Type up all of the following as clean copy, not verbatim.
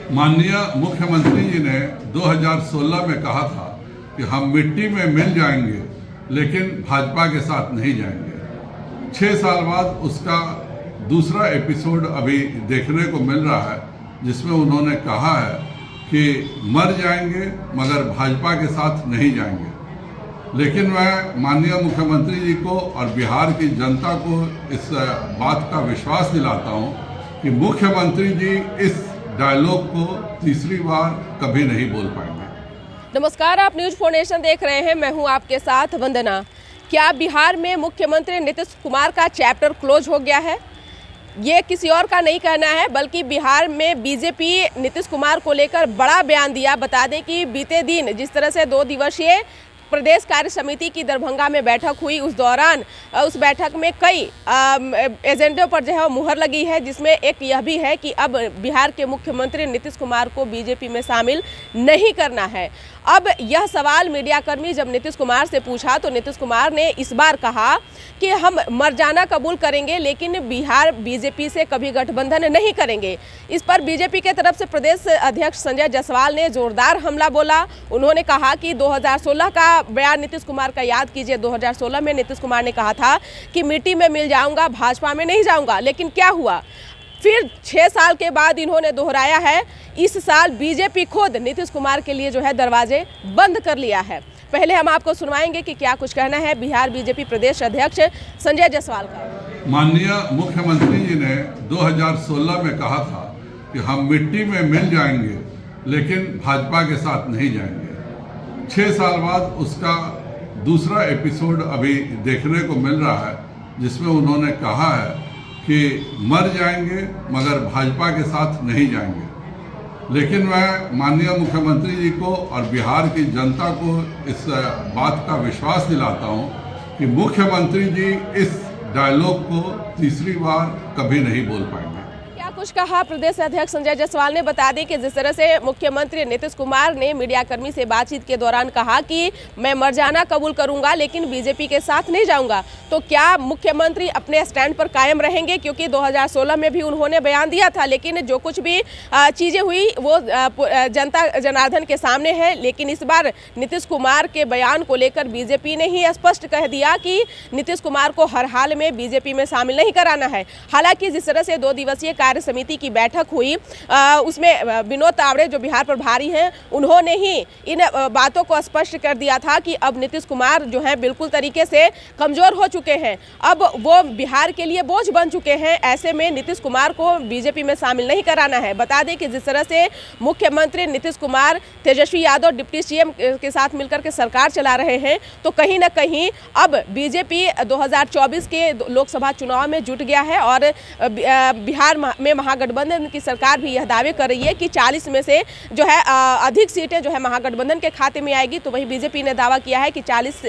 माननीय मुख्यमंत्री जी ने 2016 में कहा था कि हम मिट्टी में मिल जाएंगे लेकिन भाजपा के साथ नहीं जाएंगे। 6 साल बाद उसका दूसरा एपिसोड अभी देखने को मिल रहा है, जिसमें उन्होंने कहा है कि मर जाएंगे मगर भाजपा के साथ नहीं जाएंगे। लेकिन मैं माननीय मुख्यमंत्री जी को और बिहार की जनता को इस बात का विश्वास दिलाता हूं कि मुख्यमंत्री जी इस डायलॉग को तीसरी बार कभी नहीं बोल पाएंगे। नमस्कार, आप न्यूज 4 नेशन देख रहे हैं। मैं हूं आपके साथ वंदना। क्या बिहार में मुख्यमंत्री नीतीश कुमार का चैप्टर क्लोज हो गया है? ये किसी और का नहीं कहना है, बल्कि बिहार में बीजेपी नीतीश कुमार को लेकर बड़ा बयान दिया। बता दें कि बीते दिन जिस तरह से 2 दिवसीय प्रदेश कार्य समिति की दरभंगा में बैठक हुई, उस दौरान उस बैठक में कई एजेंडों पर जो है मुहर लगी है, जिसमें एक यह भी है कि अब बिहार के मुख्यमंत्री नीतीश कुमार को बीजेपी में शामिल नहीं करना है। अब यह सवाल मीडियाकर्मी जब नीतीश कुमार से पूछा तो नीतीश कुमार ने इस बार कहा कि हम मर जाना कबूल करेंगे लेकिन बिहार बीजेपी से कभी गठबंधन नहीं करेंगे। इस पर बीजेपी के तरफ से प्रदेश अध्यक्ष संजय जायसवाल ने जोरदार हमला बोला। उन्होंने कहा कि 2016 का बयान नीतीश कुमार का याद कीजिए। 2016 में नीतीश कुमार ने कहा था कि मिट्टी में मिल जाऊंगा, भाजपा में नहीं जाऊंगा। लेकिन क्या हुआ? फिर 6 साल के बाद इन्होंने दोहराया है। इस साल बीजेपी खुद नीतीश कुमार के लिए जो है दरवाजे बंद कर लिया है। पहले हम आपको सुनवाएंगे कि क्या कुछ कहना है बिहार बीजेपी प्रदेश अध्यक्ष संजय जायसवाल का। माननीय मुख्यमंत्री जी ने 2016 में कहा था कि हम मिट्टी में मिल जाएंगे लेकिन भाजपा के साथ नहीं जाएंगे। 6 साल बाद उसका दूसरा एपिसोड अभी देखने को मिल रहा है, जिसमें उन्होंने कहा है कि मर जाएंगे मगर भाजपा के साथ नहीं जाएंगे। लेकिन मैं माननीय मुख्यमंत्री जी को और बिहार की जनता को इस बात का विश्वास दिलाता हूं कि मुख्यमंत्री जी इस डायलॉग को तीसरी बार कभी नहीं बोल पाएंगे। कुछ कहा प्रदेश अध्यक्ष संजय जायसवाल ने। बता दें कि जिस तरह से मुख्यमंत्री नीतीश कुमार ने मीडियाकर्मी से बातचीत के दौरान कहा कि मैं मर जाना कबूल करूंगा लेकिन बीजेपी के साथ नहीं जाऊंगा, तो क्या मुख्यमंत्री अपने स्टैंड पर कायम रहेंगे? क्योंकि 2016 में भी उन्होंने बयान दिया था, लेकिन जो कुछ भी चीजें हुई वो जनता जनार्दन के सामने है। लेकिन इस बार नीतीश कुमार के बयान को लेकर बीजेपी ने ही स्पष्ट कह दिया कि नीतीश कुमार को हर हाल में बीजेपी में शामिल नहीं कराना है। हालांकि जिस तरह से 2 दिवसीय कार्य समिति की बैठक हुई, उसमें विनोद तावड़े जो बिहार प्रभारी हैं, उन्होंने ही इन बातों को स्पष्ट कर दिया था कि अब नीतीश कुमार जो है बिल्कुल तरीके से कमजोर हो चुके हैं, अब वो बिहार के लिए बोझ बन चुके हैं। ऐसे में नीतीश कुमार को बीजेपी में शामिल नहीं कराना है। बता दें कि जिस तरह से मुख्यमंत्री नीतीश कुमार तेजस्वी यादव डिप्टी सीएम के साथ मिलकर के सरकार चला रहे हैं, तो कहीं ना कहीं अब बीजेपी 2024 के लोकसभा चुनाव में जुट गया है और बिहार में महागठबंधन की सरकार भी यह दावे कर रही है कि 40 में से जो है अधिक सीटें जो है महागठबंधन के खाते में आएगी। तो वहीं बीजेपी ने दावा किया है कि 40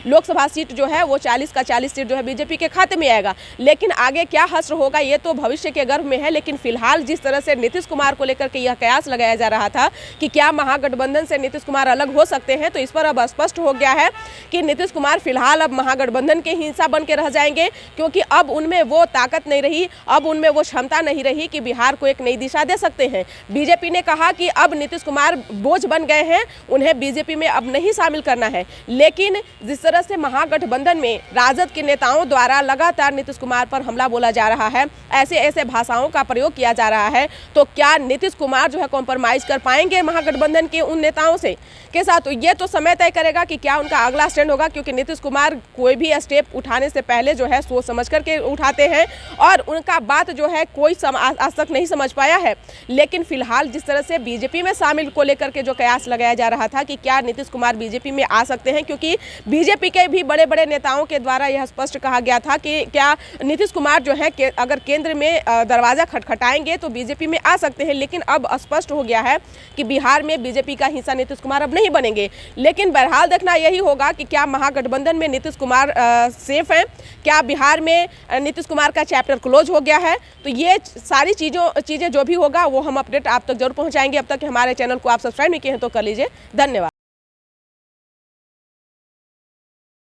लोकसभा सीट जो है वो 40 का 40 सीट जो है बीजेपी के खाते में आएगा। लेकिन आगे क्या हश्र होगा ये तो भविष्य के गर्भ में है। लेकिन फिलहाल जिस तरह से नीतीश कुमार को लेकर के यह कयास लगाया जा रहा था कि क्या महागठबंधन से नीतीश कुमार अलग हो सकते हैं, तो इस पर अब स्पष्ट हो गया है कि नीतीश कुमार फिलहाल अब महागठबंधन के हिस्सा बन के रह जाएंगे, क्योंकि अब उनमें वो ताकत नहीं रही, अब उनमें वो क्षमता नहीं रही कि बिहार को एक नई दिशा दे सकते हैं। बीजेपी ने कहा कि अब नीतीश कुमार बोझ बन गए हैं, उन्हें बीजेपी में अब नहीं शामिल करना है। लेकिन जिस तरह से महागठबंधन में राजद के नेताओं द्वारा लगातार नीतीश कुमार पर हमला बोला जा रहा है, ऐसे भाषाओं का प्रयोग किया जा रहा है, तो क्या नीतीश कुमार जो है कॉम्प्रोमाइज कर पाएंगे महागठबंधन के उन नेताओं से के साथ? तो ये तो समय तय करेगा कि क्या उनका अगला स्टैंड होगा, क्योंकि नीतीश कुमार कोई भी स्टेप उठाने से पहले जो है सोच समझ करके उठाते हैं और उनका बात जो है कोई आज तक नहीं समझ पाया है। लेकिन फिलहाल जिस तरह से बीजेपी में शामिल को लेकर के जो कयास लगाया जा रहा था कि क्या नीतीश कुमार बीजेपी में आ सकते हैं, क्योंकि बीजेपी के भी बड़े बड़े नेताओं के द्वारा यह स्पष्ट कहा गया था कि क्या नीतीश कुमार जो है अगर केंद्र में दरवाजा खटखटाएंगे तो बीजेपी में आ सकते हैं। लेकिन अब स्पष्ट हो गया है कि बिहार में बीजेपी का हिस्सा नीतीश कुमार अब नहीं बनेंगे। लेकिन बहरहाल देखना यही होगा कि क्या महागठबंधन में नीतीश कुमार सेफ हैं, क्या बिहार में नीतीश कुमार का चैप्टर क्लोज हो गया है। तो ये सारी चीज़ें जो भी होगा वो हम अपडेट आप तक जरूर पहुंचाएंगे। अब तक हमारे चैनल को आप सब्सक्राइब नहीं किए हैं तो कर लीजिए। धन्यवाद।